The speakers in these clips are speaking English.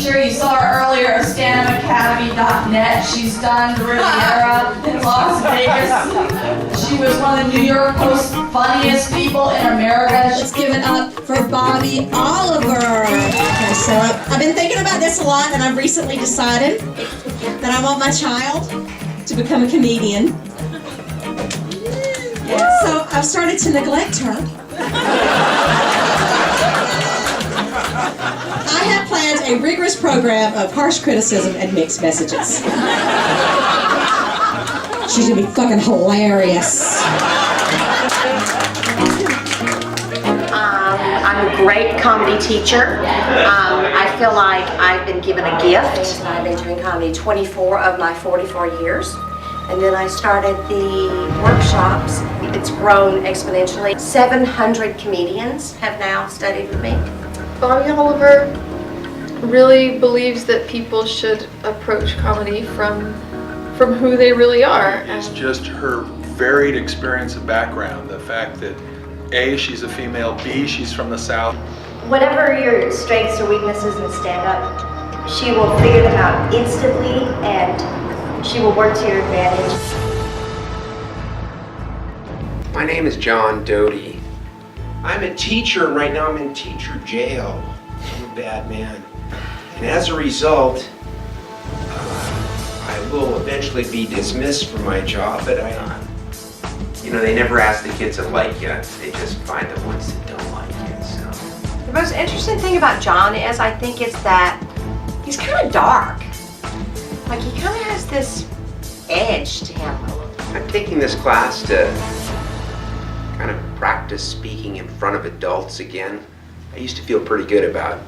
teacher. You saw her earlier at StandupAcademy.net. She's done Riviera in Las Vegas. She was one of the New York Post's funniest people in America. Let's give it up for Bobbie Oliver. Okay, so I've been thinking about this a lot, and I've recently decided that I want my child to become a comedian. So I've started to neglect her. I have planned a rigorous program of harsh criticism and mixed messages. She's gonna be fucking hilarious. I'm a great comedy teacher. I feel like I've been given a gift. I've been doing comedy 24 of my 44 years. And then I started the workshops. It's grown exponentially. 700 comedians have now studied with me. Bobbie Oliver really believes that people should approach comedy from who they really are. It's just her varied experience and background. The fact that A, she's a female, B, she's from the South. Whatever your strengths or weaknesses in stand-up, she will figure them out instantly and she will work to your advantage. My name is John Doty. I'm a teacher, and right now I'm in teacher jail. I'm a bad man. And as a result, I will eventually be dismissed from my job, but they never ask the kids that like you. They just find the ones that don't like you, so. The most interesting thing about John is I think it's that he's kind of dark. Like he kind of has this edge to him. I'm taking this class to kind of practice speaking in front of adults again. I used to feel pretty good about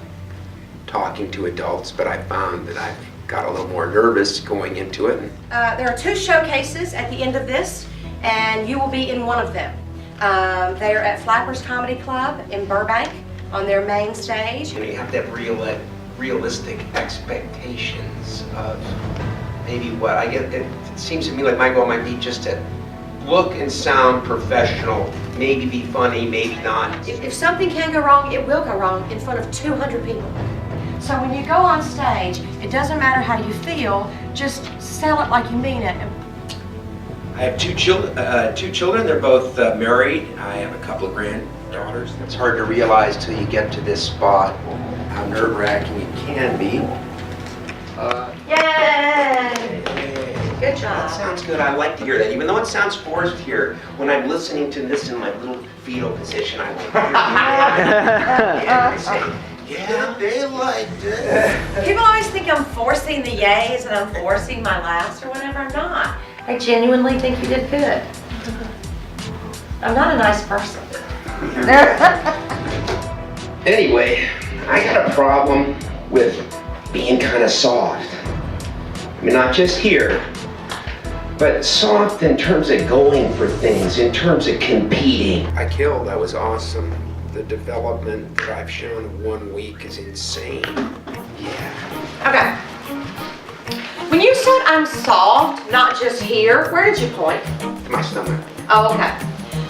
talking to adults, but I found that I've got a little more nervous going into it. There are 2 showcases at the end of this, and you will be in one of them. They are at Flappers Comedy Club in Burbank on their main stage. You have to have realistic expectations of maybe what I get. It seems to me like my goal might be just to look and sound professional, maybe be funny, maybe not. If something can go wrong, it will go wrong in front of 200 people. So when you go on stage, it doesn't matter how you feel, just sell it like you mean it. I have two children. They're both married. I have a couple of granddaughters. It's hard to realize till you get to this spot how nerve-wracking it can be. Yay! Good job. That sounds good. I like to hear that. Even though it sounds forced here, when I'm listening to this in my little fetal position, I like to hear yeah, I say, yeah, they liked it. People always think I'm forcing the yays and I'm forcing my laughs or whatever. I'm not. I genuinely think you did good. I'm not a nice person. Anyway, I got a problem with being kind of soft. I mean, not just here, but soft in terms of going for things, in terms of competing. I killed. That was awesome. The development that I've shown in 1 week is insane. Yeah. Okay. When you said I'm soft, not just here, where did you point? To my stomach. Oh, okay.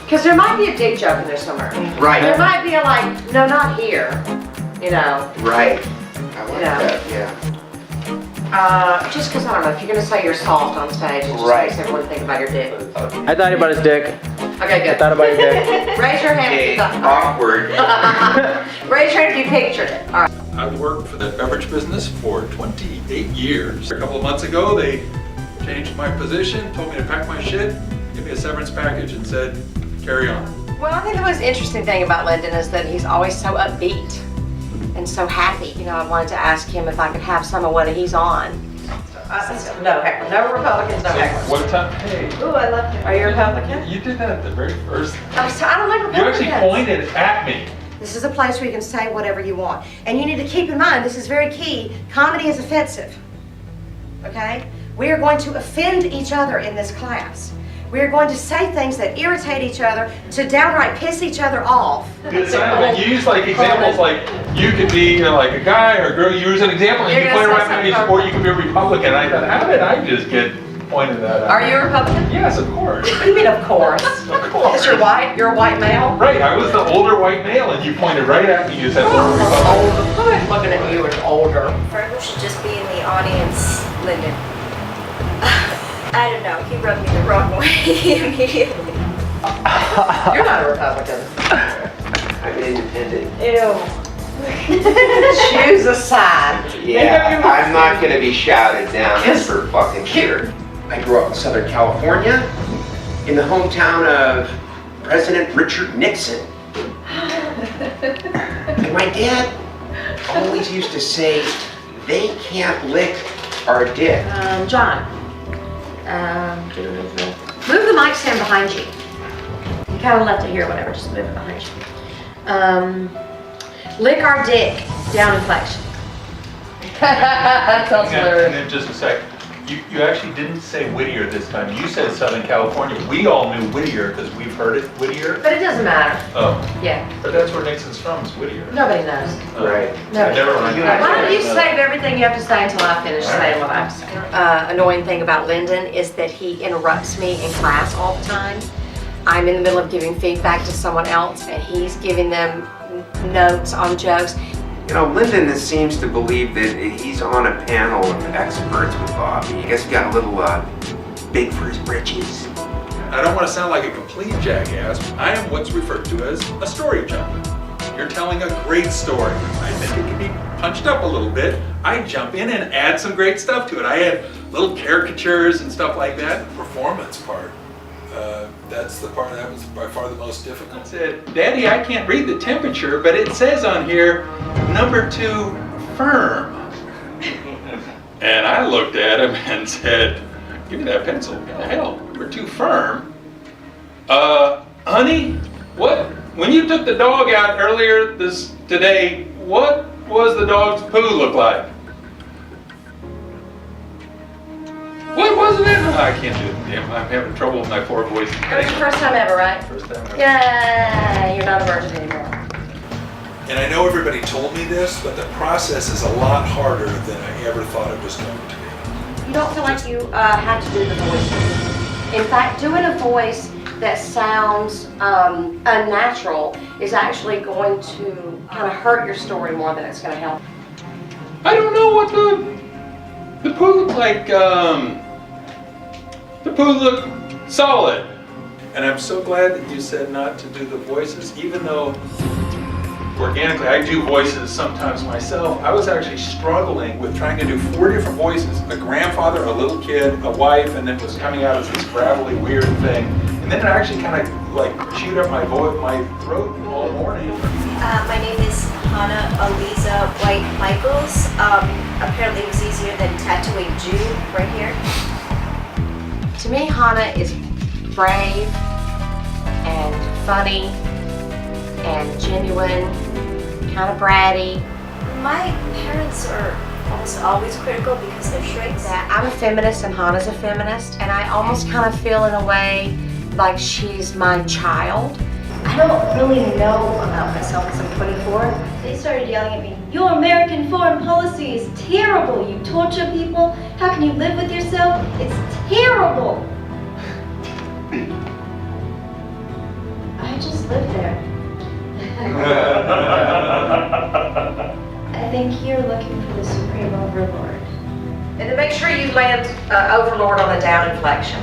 Because there might be a dick joke in there somewhere. Right. There might be a like, no, not here. You know. Right. I like that, yeah. Just because I don't know, if you're going to say you're soft on stage, it just Right. makes everyone think about your dick. I thought about his dick. Okay, good. I thought about your dick. Raise your hand if Okay, you thought. awkward. Raise your hand if you pictured it. All right. I've worked for the beverage business for 28 years. A couple of months ago, they changed my position, told me to pack my shit, gave me a severance package and said, carry on. Well, I think the most interesting thing about Lyndon is that he's always so upbeat and so happy. You know, I wanted to ask him if I could have some of what he's on. No heckle. No Republicans, no heckle. What time? Hey. Ooh, I love it. Are you a Republican? You did that at the very first. I don't like You Republicans. actually pointed at me. This is a place where you can say whatever you want. And you need to keep in mind, this is very key, comedy is offensive. Okay? We are going to offend each other in this class. We are going to say things that irritate each other, to downright piss each other off. You use like examples like you could be like a guy or a girl. You use an example and You're you gonna play say around and something or you could be a Republican. I thought, how did I just get pointed at? Are you a Republican? Yes, of course. What do you mean, of course? Of course. Because you're white? You're a white male? Right, I was the older white male and you pointed right at me. You said, well, Republican. I'm looking at you as older. immediately. You're not a Republican. I'm independent. Ew. Choose a side. Yeah, I'm not gonna be shouted down for fucking sure. I grew up in Southern California, in the hometown of President Richard Nixon. And my dad always used to say, they can't lick our dick. John, move the mic stand behind you. You kind of left it here, whatever, just move it behind you. Lick our dick, down inflection. That sounds And hilarious. then just a sec, you actually didn't say Whittier this time. You said Southern California. We all knew Whittier because we've heard it, Whittier. But it doesn't matter. Oh, Yeah, but that's where Nixon's from, is Whittier. nobody knows. Right. No. Never mind. Why don't you save everything you have to say until I finish saying what I have to say? Annoying thing about Lyndon is that he interrupts me in class all the time. I'm in the middle of giving feedback to someone else and he's giving them notes on jokes. You know, Lyndon seems to believe that he's on a panel of experts with Bobbie. I guess he got a little big for his britches. I don't want to sound like a complete jackass. I am what's referred to as a story jumper. You're telling a great story. I think it can be punched up a little bit. I jump in and add some great stuff to it. I add little caricatures and stuff like that. The performance part. That's the part that was by far the most difficult. I said, Daddy, I can't read the temperature, but it says on here, number 2, firm. And I looked at him and said, give me that pencil. What the hell? Number 2, firm. Honey, what? When you took the dog out earlier today, what was the dog's poo look like? What wasn't it? Oh, I can't do it. Damn, I'm having trouble with my poor voice. That was your first time ever, right? First time ever. Yeah, you're not a virgin anymore. And I know everybody told me this, but the process is a lot harder than I ever thought it was going to be. You don't feel like you had to do the voice. In fact, doing a voice that sounds unnatural is actually going to kind of hurt your story more than it's going to help. I don't know what the poo looked like. The poo looked solid. And I'm so glad that you said not to do the voices, even though organically I do voices sometimes myself. I was actually struggling with trying to do 4 different voices: a grandfather, a little kid, a wife, and then it was coming out as this gravelly, weird thing. And then it actually kind of like chewed up my throat all morning. My name is Hannah Aliza White Michaels. Apparently it was easier than tattooing Jew right here. To me, Hannah is brave and funny and genuine, kind of bratty. My parents are almost always critical because they're shrinks. I'm a feminist and Hannah's a feminist, and I almost kind of feel in a way like she's my child. I don't really know about myself because I'm 24. They started yelling at me, "Your American foreign policy is terrible. You torture people. How can you live with yourself? It's terrible." I just live there. I think you're looking for the Supreme Overlord. And to make sure you land Overlord on a down inflection.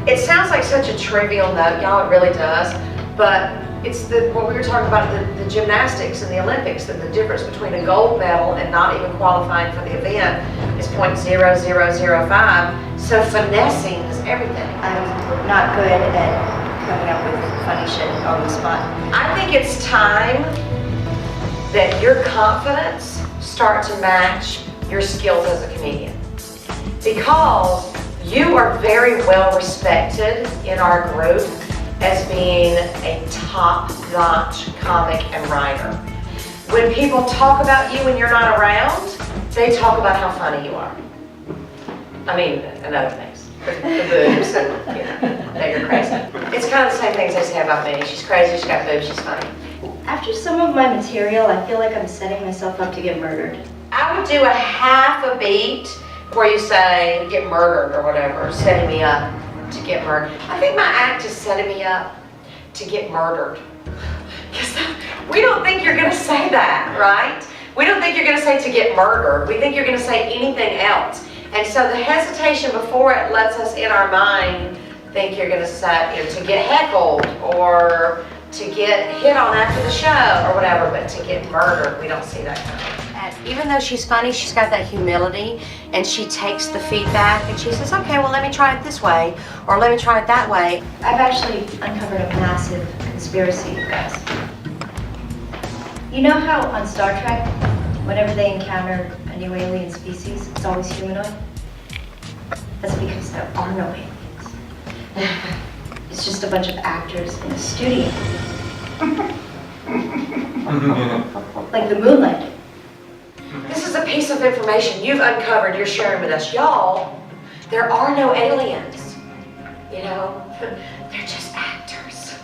It sounds like such a trivial note, y'all, it really does, but it's what we were talking about, the gymnastics and the Olympics, that the difference between a gold medal and not even qualifying for the event is 0.0005, so finessing is everything. I'm not good at coming up with funny shit on the spot. I think it's time that your confidence start to match your skills as a comedian. Because you are very well respected in our group as being a top-notch comic and writer. When people talk about you when you're not around, they talk about how funny you are. I mean, and other things. The boobs and, you know, that you're crazy. It's kind of the same things they say about me. She's crazy, she's got boobs, she's funny. After some of my material, I feel like I'm setting myself up to get murdered. I would do a half a beat where you say, get murdered or whatever, setting me up to get murdered. I think my act is setting me up to get murdered. Because we don't think you're going to say that, right? We don't think you're going to say to get murdered. We think you're going to say anything else. And so the hesitation before it lets us in our mind think you're gonna set, to get heckled or to get hit on after the show or whatever, but to get murdered, we don't see that kind of. And even though she's funny, she's got that humility, and she takes the feedback and she says, okay, well, let me try it this way, or let me try it that way. I've actually uncovered a massive conspiracy, you guys. You know how on Star Trek, whenever they encounter a new alien species, it's always humanoid? That's because there are no aliens. It's just a bunch of actors in a studio. Like the moon landing. This is a piece of information you've uncovered, you're sharing with us. Y'all, there are no aliens. They're just actors.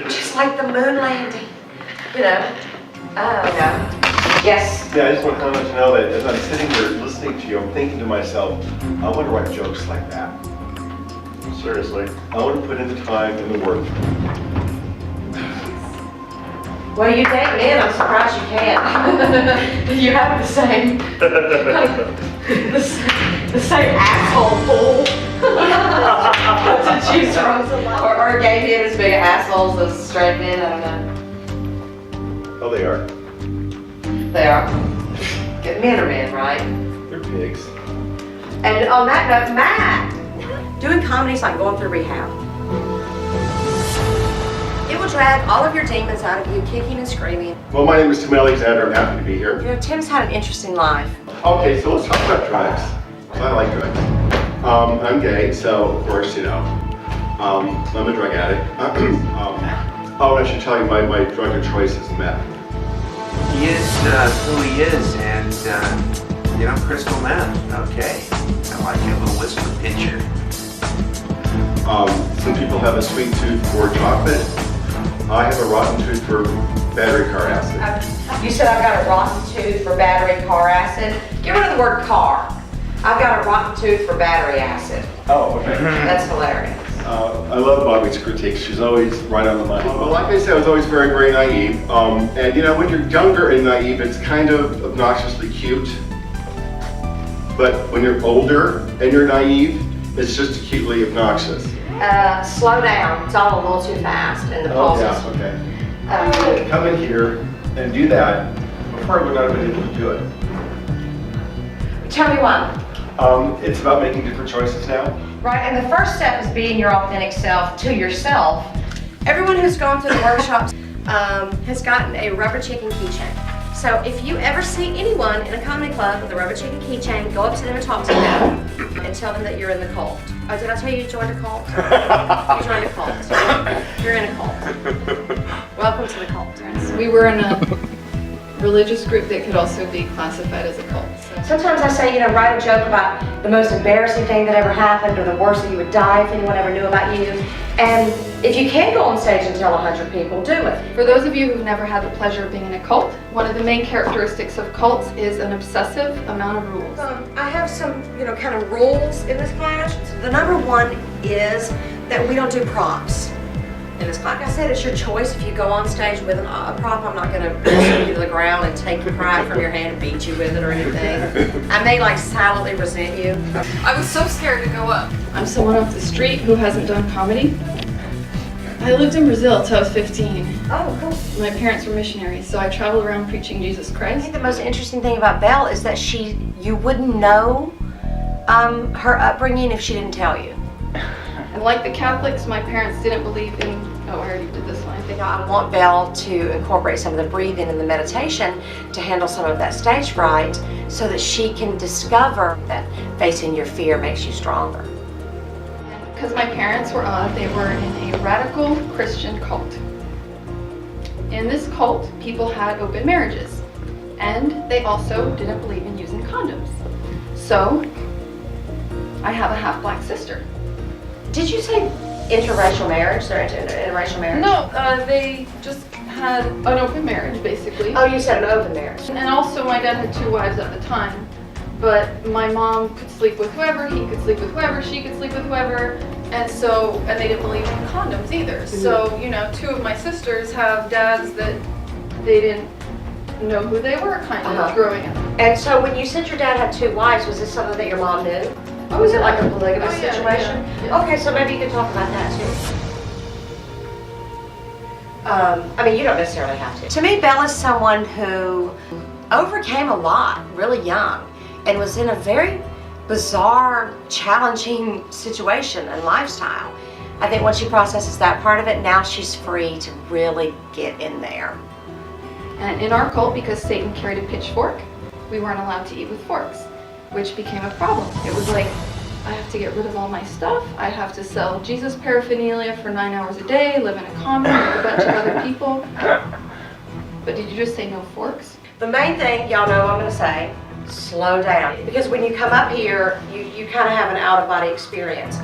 Just like the moon landing. Yes. Yeah, I just want to let you know that as I'm sitting here listening to you, I'm thinking to myself, I want to write jokes like that. Seriously. I want to put in the time and the work. Well, you date men, I'm surprised you can't. You have the same, the same asshole pool to choose from. Or gay men as big assholes as straight men, I don't know. Oh, they are. They are. Men are men, right? They're pigs. And on that note, Matt, doing comedy's like going through rehab. It will drag all of your demons out of you, kicking and screaming. Well, my name is Tim Alexander. I'm happy to be here. Tim's had an interesting life. Okay, so let's talk about drugs. 'Cause I like drugs. I'm gay, so of course, I'm a drug addict. Oh, I should tell you, my drug of choice is meth. He is who he is, and crystal meth. Okay, I like a little whisper picture. Some people have a sweet tooth for chocolate. I have a rotten tooth for battery car acid. You said I've got a rotten tooth for battery car acid. Get rid of the word car. I've got a rotten tooth for battery acid. Oh, okay. That's hilarious. I love Bobbie's critiques. She's always right on the money. Well, like I said, I was always very, very naive. And when you're younger and naive, it's kind of obnoxiously cute. But when you're older and you're naive, it's just acutely obnoxious. Slow down. It's all a little too fast in the pulses. Yeah, okay. Come in here and do that. Before I would not have been able to do it. Tell me why. It's about making different choices now. Right, and the first step is being your authentic self to yourself. Everyone who's gone through the workshops has gotten a rubber chicken keychain. So if you ever see anyone in a comedy club with a rubber chicken keychain, go up to them and talk to them and tell them that you're in the cult. Oh, did I tell you you joined a cult? You joined a cult. You're in a cult. Welcome to the cult. We were in a religious group that could also be classified as a cult. Sometimes I say, write a joke about the most embarrassing thing that ever happened or the worst that you would die if anyone ever knew about you. And if you can go on stage and tell 100 people, do it. For those of you who've never had the pleasure of being in a cult, one of the main characteristics of cults is an obsessive amount of rules. I have some, kind of rules in this class. So the number one is that we don't do props. And it's like I said, it's your choice. If you go on stage with a prop, I'm not going to push you to the ground and take your pride from your hand and beat you with it or anything. I may silently resent you. I was so scared to go up. I'm someone off the street who hasn't done comedy. I lived in Brazil till I was 15. Oh, cool. My parents were missionaries, so I traveled around preaching Jesus I Christ. think the most interesting thing about Belle is that you wouldn't know her upbringing if she didn't tell you. And like the Catholics, my parents didn't believe in, oh, I already did this one, I think. I want Belle to incorporate some of the breathing and the meditation to handle some of that stage fright so that she can discover that facing your fear makes you stronger. Because my parents were they were in a radical Christian cult. In this cult, people had open marriages. And they also didn't believe in using condoms. So, I have a half-black sister. Did you say interracial marriage? They're into interracial marriage? No, they just had an open marriage, basically. Oh, you said an open marriage. And also my dad had 2 wives at the time, but my mom could sleep with whoever, he could sleep with whoever, she could sleep with whoever, and they didn't believe in condoms either. Mm-hmm. So, 2 of my sisters have dads that they didn't know who they were kind of growing up. And so when you said your dad had 2 wives, was this something that your mom knew? Oh, is it like a polygamous Oh, yeah, situation? yeah. Okay, so maybe you could talk about that too. I mean, you don't necessarily have to. To me, Bella's someone who overcame a lot really young and was in a very bizarre, challenging situation and lifestyle. I think once she processes that part of it, now she's free to really get in there. And in our cult, because Satan carried a pitchfork, we weren't allowed to eat with forks, which became a problem. It was like, I have to get rid of all my stuff. I have to sell Jesus paraphernalia for 9 hours a day, live in a commune with a bunch of other people. But did you just say no forks? The main thing, y'all know what I'm gonna say, slow down. Because when you come up here, you kind of have an out-of-body experience.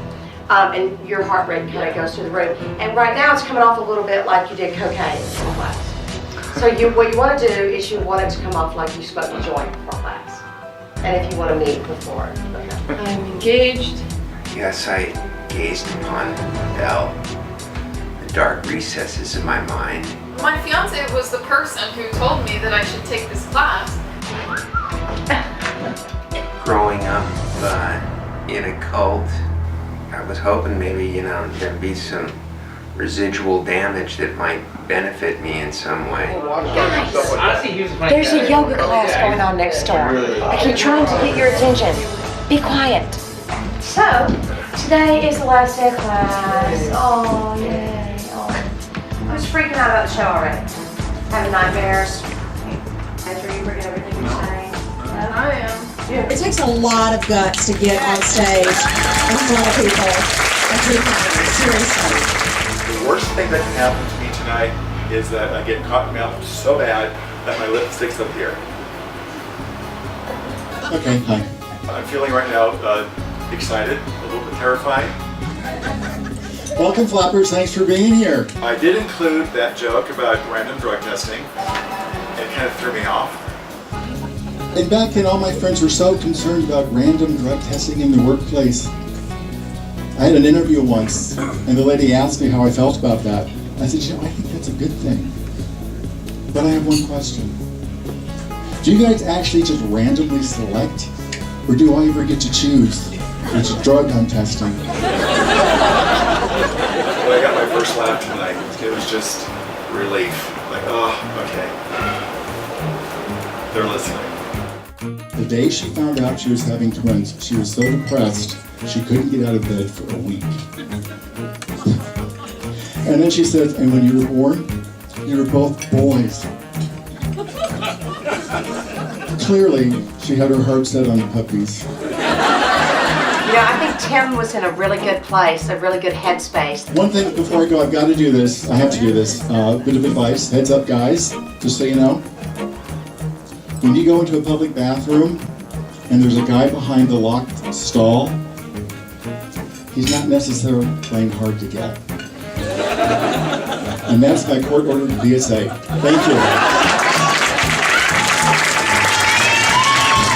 And your heart rate kind of goes through the roof. And right now it's coming off a little bit like you did cocaine before class. So what you want to do is you want it to come off like you smoked a joint before class. And if you want to meet before. Okay. I'm engaged. Yes, I gazed upon Belle, the dark recesses of my mind. My fiance was the person who told me that I should take this class. Growing up in a cult, I was hoping maybe, there'd be some residual damage that might benefit me in some way. Guys, there's a yoga class going on next door. I keep trying to get your attention. Be quiet. So, today is the last day of class. Oh, yay. Oh. I was freaking out about the show already. Having nightmares. After you forget everything you're saying. I am. It takes a lot of guts to get on stage in front of people and do comedy, seriously. The worst thing that can happen to me tonight is that I get cotton mouth so bad that my lip sticks up here. Okay, hi. I'm feeling right now excited, a little bit terrified. Welcome, Flappers. Thanks for being here. I did include that joke about random drug testing. It kind of threw me off. And back then, all my friends were so concerned about random drug testing in the workplace. I had an interview once, and the lady asked me how I felt about that. I said, I think that's a good thing. But I have one question. Do you guys actually just randomly select, or do I ever get to choose which drug I'm testing? When I got my first laugh tonight, it was just relief. Like, oh, okay. They're listening. The day she found out she was having twins, she was so depressed, she couldn't get out of bed for a week. And then she said, and when you were born, you were both boys. Clearly, she had her heart set on puppies. I think Tim was in a really good place, a really good headspace. One thing before I go, I've got to do this. I have to do this. Bit of advice. Heads up, guys, just so you know. When you go into a public bathroom and there's a guy behind the locked stall, he's not necessarily playing hard to get. And that's my court-ordered PSA. Thank you.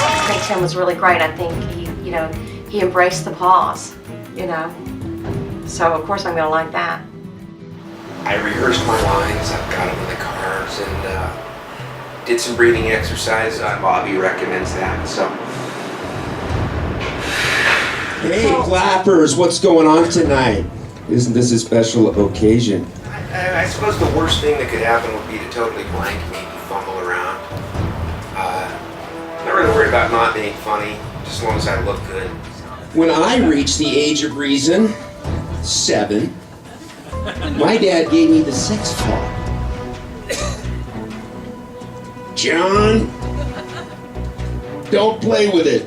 I think Tim was really great. I think he embraced the pause, So of course I'm gonna like that. I rehearsed my lines, I got them in the cars, and did some breathing exercises. Bobbie recommends that, so. Hey, clappers, what's going on tonight? Isn't this a special occasion? I suppose the worst thing that could happen would be to totally blank me and fumble around. Not really worried about not being funny, just as long as I look good. When I reached the age of reason, 7, my dad gave me the sex talk. John, don't play with it.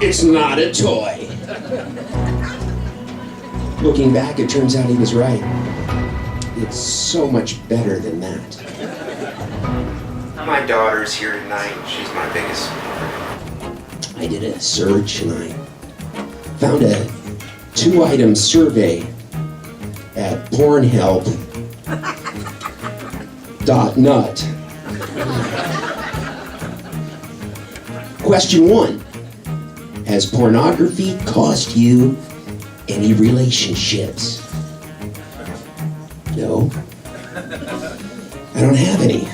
It's not a toy. Looking back, it turns out he was right. It's so much better than that. My daughter's here tonight. She's my biggest supporter. I did a search and I found a 2-item survey at pornhelp.nut. Question 1. Has pornography cost you any relationships? No. I don't have any.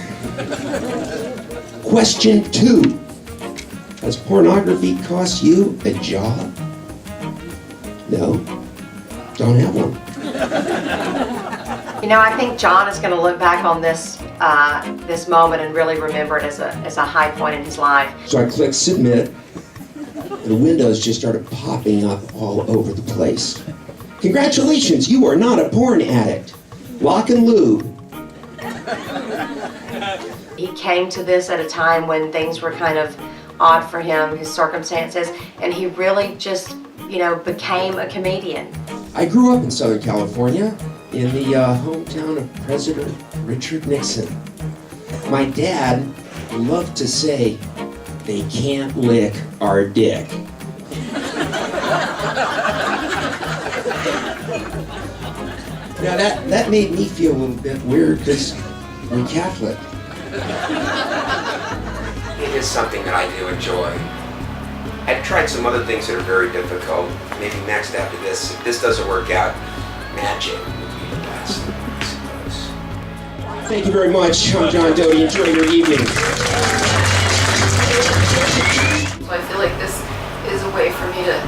Question 2. Does pornography cost you a job? No, don't have one. You know, I think John is going to look back on this this moment and really remember it as a high point in his life. So I clicked submit. The windows just started popping up all over the place. Congratulations, you are not a porn addict. Lock and lube. He came to this at a time when things were kind of odd for him, his circumstances, and he really just, you know, became a comedian. I grew up in Southern California, in the hometown of President Richard Nixon. My dad loved to say, "They can't lick our dick." Now that made me feel a little bit weird because I'm Catholic. It is something that I do enjoy. I've tried some other things that are very difficult. Maybe next after this, if this doesn't work out, magic would be the best, I suppose. Thank you very much. I'm John Doty. Enjoy your evening. So I feel like this is a way for me to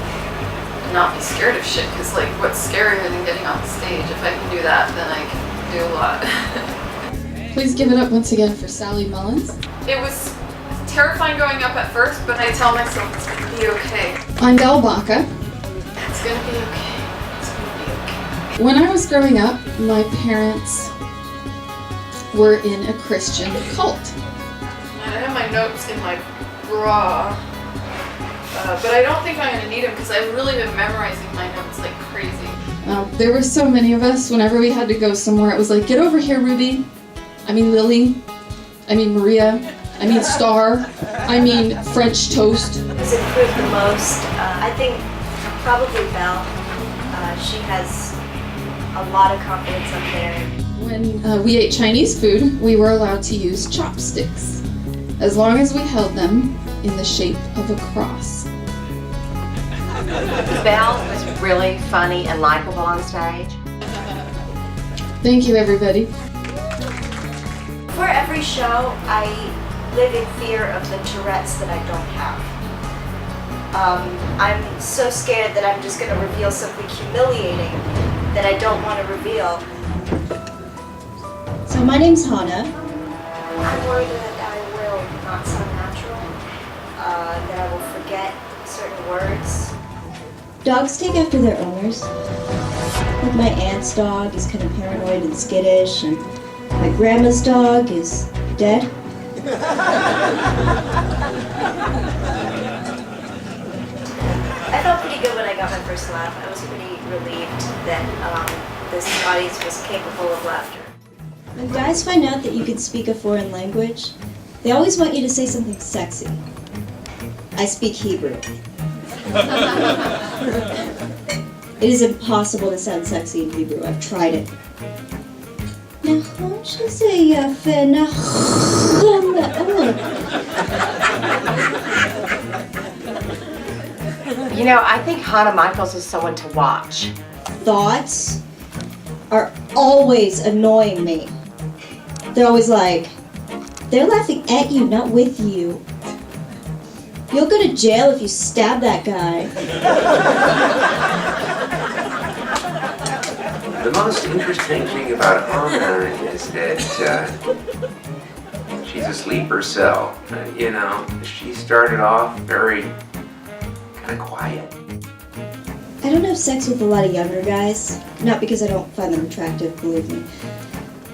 not be scared of shit, because like what's scarier than getting on the stage? If I can do that, then I can do a lot. Please give it up once again for Sally Mullins. It was terrifying going up at first, but I tell myself it's gonna be okay. I'm Del Baca. It's gonna be okay. It's gonna be okay. When I was growing up, my parents were in a Christian cult. I have my notes in my bra, but I don't think I'm gonna need them because I've really been memorizing my notes like crazy. There were so many of us. Whenever we had to go somewhere, it was like, get over here, Ruby. I mean Lily. I mean Maria. I mean Star. I mean French toast. Who's improved the most? I think probably Belle. She has a lot of confidence up there. When we ate Chinese food, we were allowed to use chopsticks, as long as we held them in the shape of a cross. Belle was really funny and likable on stage. Thank you, everybody. For every show, I live in fear of the Tourette's that I don't have. I'm so scared that I'm just going to reveal something humiliating that I don't want to reveal. So my name's Hannah. I'm worried that I will not sound natural, that I will forget certain words. Dogs take after their owners. Like my aunt's dog is kind of paranoid and skittish, and my grandma's dog is dead. I felt pretty good when I got my first laugh. I was pretty relieved that this audience was capable of laughter. When guys find out that you can speak a foreign language, they always want you to say something sexy. I speak Hebrew. It is impossible to sound sexy in Hebrew. I've tried it. You know, I think Hannah Michaels is someone to watch. Thoughts are always annoying me. They're always like, they're laughing at you, not with you. You'll go to jail if you stab that guy. The most interesting thing about Hannah is that she's a sleeper cell. You know, she started off very kind of quiet. I don't have sex with a lot of younger guys. Not because I don't find them attractive, believe me.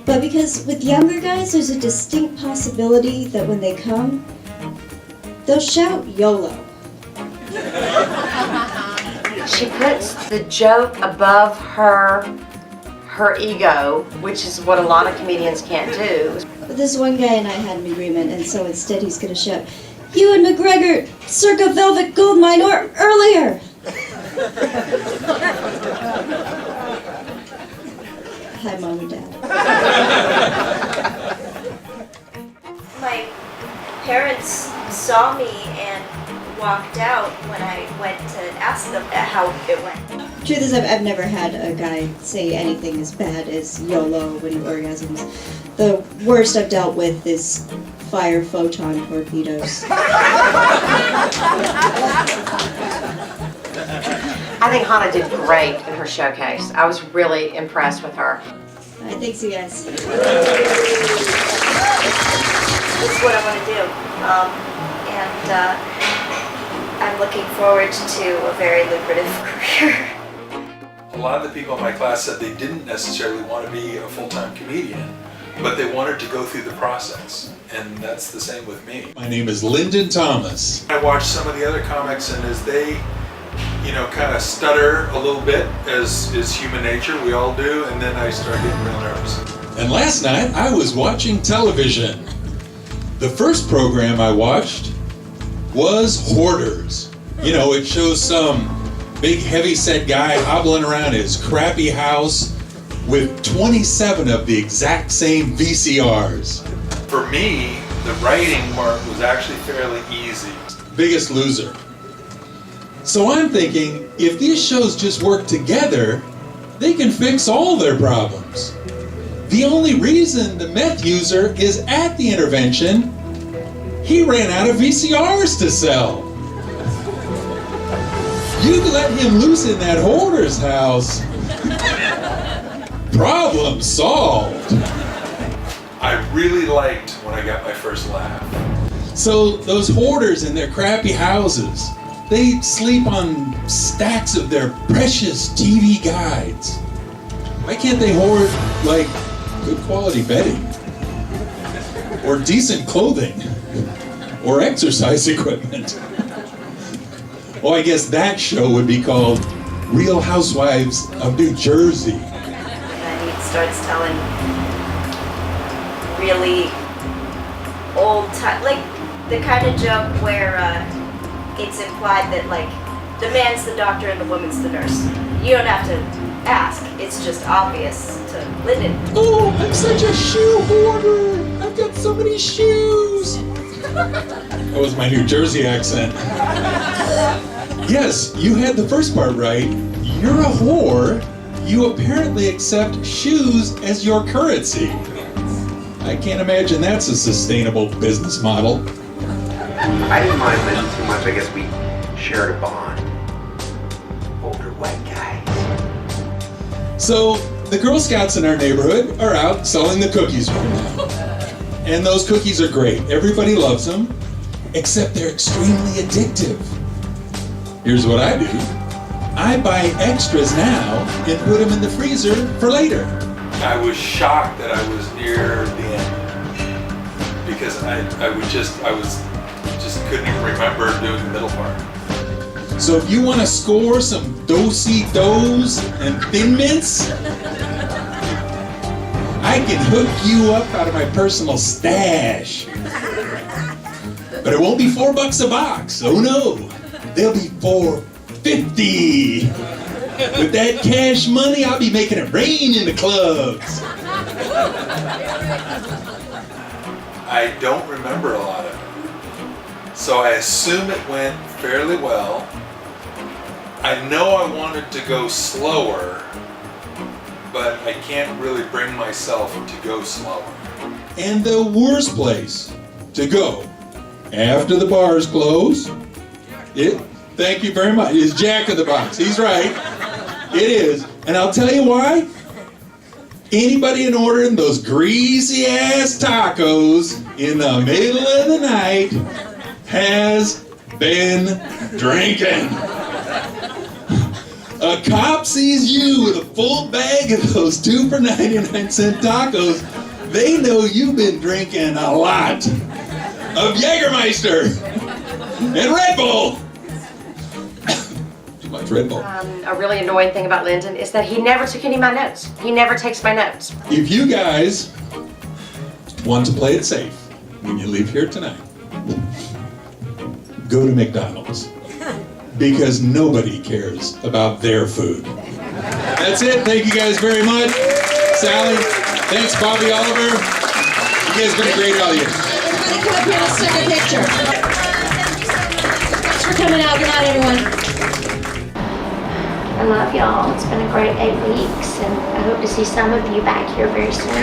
But because with younger guys, there's a distinct possibility that when they come, they'll shout YOLO. She puts the joke above her ego, which is what a lot of comedians can't do. But this one guy and I had an agreement, and so instead he's gonna shout, "Ewan McGregor, circa Velvet Goldmine or earlier!" Hi, Mom and Dad. My parents saw me and walked out when I went to ask them how it went. Truth is, I've never had a guy say anything as bad as YOLO when he orgasms. The worst I've dealt with is fire photon torpedoes. I think Hannah did great in her showcase. I was really impressed with her. All right, thanks you guys. This is what I want to do. I'm looking forward to a very lucrative career. A lot of the people in my class said they didn't necessarily want to be a full-time comedian, but they wanted to go through the process. And that's the same with me. My name is Lyndon Thomas. I watch some of the other comics, and as they, kind of stutter a little bit, as is human nature, we all do, and then I start getting real nervous. And last night I was watching television. The first program I watched was Hoarders. It shows some big heavy-set guy hobbling around his crappy house with 27 of the exact same VCRs. For me, the writing part was actually fairly easy. Biggest Loser. So I'm thinking, if these shows just work together, they can fix all their problems. The only reason the meth user is at the intervention, he ran out of VCRs to sell. You let him loose in that hoarder's house. Problem solved. I really liked when I got my first laugh. So those hoarders in their crappy houses, they sleep on stacks of their precious TV guides. Why can't they hoard, like, good quality bedding? Or decent clothing? Or exercise equipment? Oh, I guess that show would be called Real Housewives of New Jersey. And he starts telling really old time, like the kind of joke where it's implied that like the man's the doctor and the woman's the nurse. You don't have to ask, it's just obvious to Lyndon. Oh, I'm such a shoe hoarder. I've got so many shoes. That was my New Jersey accent. Yes, you had the first part right. You're a whore. You apparently accept shoes as your currency. I can't imagine that's a sustainable business model. I didn't mind Lyndon too much. I guess we shared a bond. Older white guys. So, the Girl Scouts in our neighborhood are out selling the cookies right now. And those cookies are great. Everybody loves them, except they're extremely addictive. Here's what I do. I buy extras now and put them in the freezer for later. I was shocked that I was near the end because I just couldn't even remember doing the middle part. So if you want to score some do-si-dos and Thin Mints, I can hook you up out of my personal stash. But it won't be $4 a box. Oh no, they'll be $4.50. With that cash money, I'll be making it rain in the clubs. I don't remember a lot of it. So I assume it went fairly well. I know I wanted to go slower, but I can't really bring myself to go slower. And the worst place to go after the bars close, thank you very much, is Jack in the Box. He's right. It is. And I'll tell you why. Anybody in ordering those greasy ass tacos in the middle of the night has been drinking. A cop sees you with a full bag of those 2 for 99-cent tacos, they know you've been drinking a lot of Jägermeister and Red Bull. Too much Red Bull. A really annoying thing about Lyndon is that he never took any of my notes. He never takes my notes. If you guys want to play it safe when you leave here tonight, go to McDonald's. Because nobody cares about their food. That's it. Thank you guys very much. Sally, thanks Bobbie Oliver. You guys have been a great audience. Everybody come up here, let's take a picture. Thanks for coming out. Good night, everyone. I love y'all. It's been a great 8 weeks, and I hope to see some of you back here very soon.